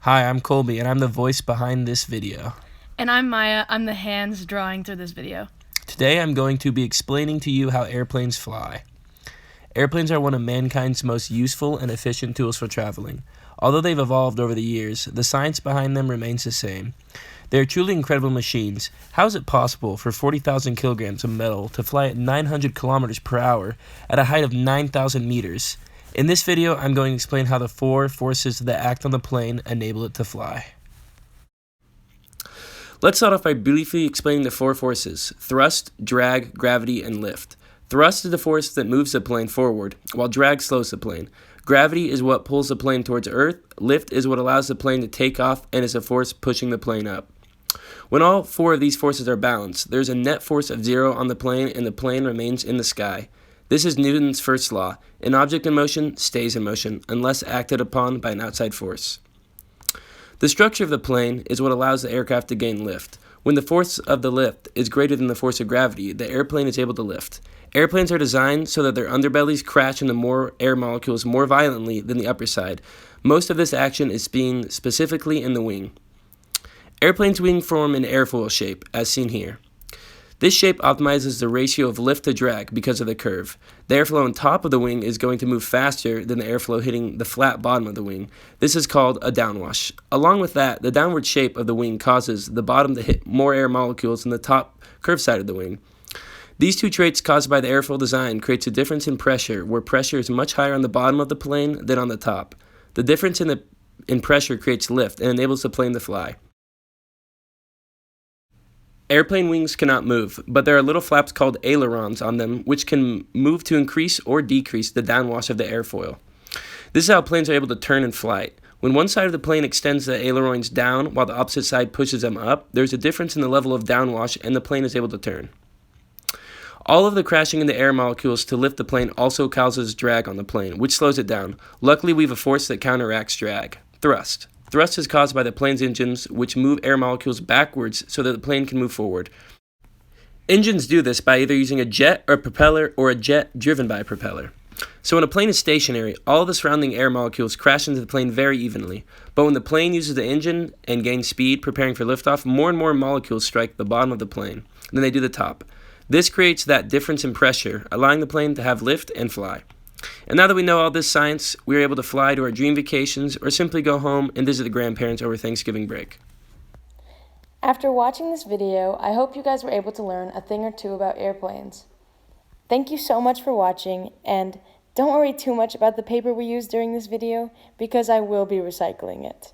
Hi, I'm Colby, and I'm the voice behind this video. And I'm Maya. I'm the hands drawing through this video. Today I'm going to be explaining to you how airplanes fly. Airplanes are one of mankind's most useful and efficient tools for traveling. Although they've evolved over the years, the science behind them remains the same. They are truly incredible machines. How is it possible for 40,000 kilograms of metal to fly at 900 kilometers per hour at a height of 9,000 meters? In this video, I'm going to explain how the four forces that act on the plane enable it to fly. Let's start off by briefly explaining the four forces: thrust, drag, gravity, and lift. Thrust is the force that moves the plane forward, while drag slows the plane. Gravity is what pulls the plane towards Earth. Lift is what allows the plane to take off and is a force pushing the plane up. When all four of these forces are balanced, there's a net force of 0 on the plane and the plane remains in the sky. This is Newton's first law. An object in motion stays in motion unless acted upon by an outside force. The structure of the plane is what allows the aircraft to gain lift. When the force of the lift is greater than the force of gravity, the airplane is able to lift. Airplanes are designed so that their underbellies crash into more air molecules more violently than the upper side. Most of this action is seen specifically in the wing. Airplanes' wing form an airfoil shape, as seen here. This shape optimizes the ratio of lift to drag because of the curve. The airflow on top of the wing is going to move faster than the airflow hitting the flat bottom of the wing. This is called a downwash. Along with that, the downward shape of the wing causes the bottom to hit more air molecules than the top curved side of the wing. These two traits caused by the airfoil design creates a difference in pressure, where pressure is much higher on the bottom of the plane than on the top. The difference in pressure creates lift and enables the plane to fly. Airplane wings cannot move, but there are little flaps called ailerons on them which can move to increase or decrease the downwash of the airfoil. This is how planes are able to turn in flight. When one side of the plane extends the ailerons down while the opposite side pushes them up, there's a difference in the level of downwash and the plane is able to turn. All of the crashing in the air molecules to lift the plane also causes drag on the plane, which slows it down. Luckily, we have a force that counteracts drag: thrust. Thrust is caused by the plane's engines, which move air molecules backwards so that the plane can move forward. Engines do this by either using a jet or propeller or a jet driven by a propeller. So when a plane is stationary, all of the surrounding air molecules crash into the plane very evenly. But when the plane uses the engine and gains speed, preparing for liftoff, more and more molecules strike the bottom of the plane than they do the top. This creates that difference in pressure, allowing the plane to have lift and fly. And now that we know all this science, we are able to fly to our dream vacations or simply go home and visit the grandparents over Thanksgiving break. After watching this video, I hope you guys were able to learn a thing or two about airplanes. Thank you so much for watching, and don't worry too much about the paper we used during this video because I will be recycling it.